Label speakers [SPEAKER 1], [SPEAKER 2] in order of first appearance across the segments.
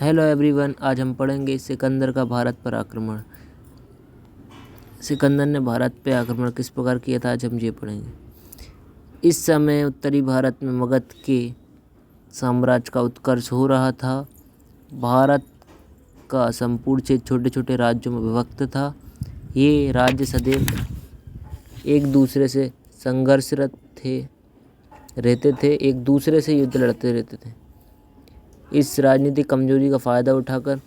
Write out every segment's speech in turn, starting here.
[SPEAKER 1] Hello everyone, आज हम पढ़ेंगे सिकंदर का भारत पर आक्रमण। सिकंदर ने भारत पर आक्रमण किस प्रकार किया था, आज हम ये पढ़ेंगे। इस समय उत्तरी भारत में मगध के साम्राज्य का उत्कर्ष हो रहा था। भारत का संपूर्ण क्षेत्र छोटे छोटे राज्यों में विभक्त था। ये राज्य सदैव एक दूसरे से संघर्षरत रहते थे, एक दूसरे से युद्ध लड़ते रहते थे। इस राजनीतिक कमजोरी का फायदा उठाकर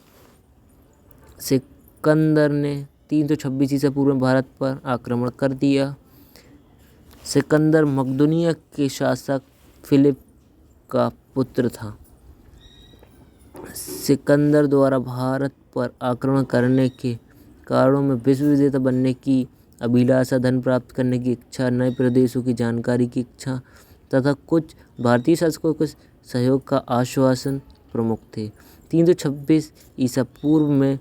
[SPEAKER 1] सिकंदर ने 326 ईसा पूर्व में भारत पर आक्रमण कर दिया। सिकंदर मकदूनिया के शासक फिलिप का पुत्र था। सिकंदर द्वारा भारत पर आक्रमण करने के कारणों में विश्व विजेता बनने की अभिलाषा, धन प्राप्त करने की इच्छा, नए प्रदेशों की जानकारी की इच्छा तथा कुछ भारतीय शासकों के सहयोग का आश्वासन प्रमुख थे। 326 ईसा पूर्व में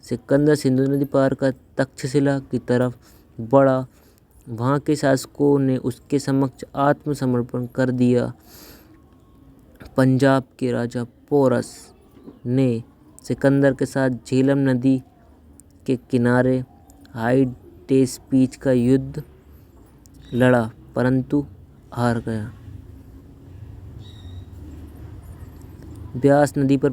[SPEAKER 1] सिकंदर सिंधु नदी पार कर तक्षशिला की तरफ बढ़ा। वहाँ के शासकों ने उसके समक्ष आत्मसमर्पण कर दिया। पंजाब के राजा पोरस ने सिकंदर के साथ झेलम नदी के किनारे हाइडेस्पीच का युद्ध लड़ा, परंतु हार गया। ब्यास नदी पर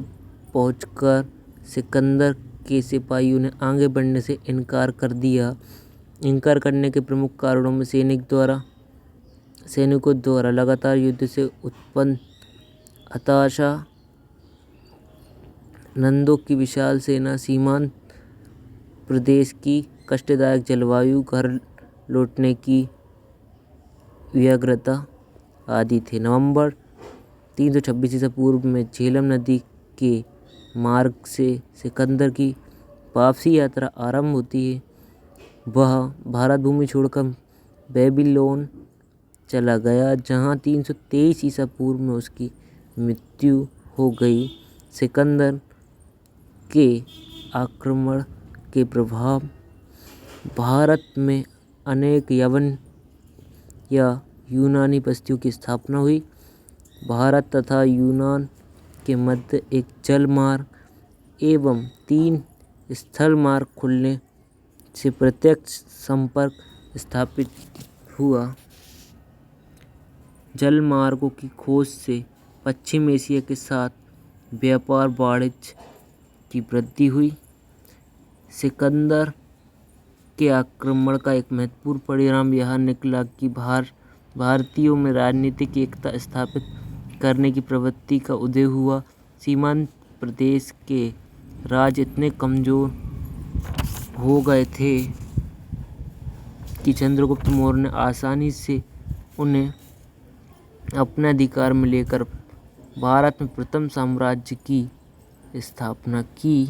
[SPEAKER 1] पहुंचकर सिकंदर के सिपाहियों ने आगे बढ़ने से इनकार कर दिया। इनकार करने के प्रमुख कारणों में सैनिकों द्वारा लगातार युद्ध से उत्पन्न हताशा, नंदों की विशाल सेना, सीमांत प्रदेश की कष्टदायक जलवायु, घर लौटने की व्यग्रता आदि थे। नवंबर 326 ईसा पूर्व में झेलम नदी के मार्ग से सिकंदर की वापसी यात्रा आरंभ होती है। वह भारत भूमि छोड़कर बेबीलोन चला गया, जहां 323 ईसा पूर्व में उसकी मृत्यु हो गई। सिकंदर के आक्रमण के प्रभाव भारत में अनेक यवन या यूनानी बस्तियों की स्थापना हुई। भारत तथा यूनान के मध्य एक जल मार्ग एवं 3 स्थल मार्ग खुलने से प्रत्यक्ष संपर्क स्थापित हुआ। जल मार्गों की खोज से पश्चिम एशिया के साथ व्यापार वाणिज्य की वृद्धि हुई। सिकंदर के आक्रमण का एक महत्वपूर्ण परिणाम यह निकला कि भारतीयों में राजनीतिक एकता स्थापित करने की प्रवृत्ति का उदय हुआ। सीमांत प्रदेश के राज्य इतने कमजोर हो गए थे कि चंद्रगुप्त मौर्य ने आसानी से उन्हें अपने अधिकार में लेकर भारत में प्रथम साम्राज्य की स्थापना की।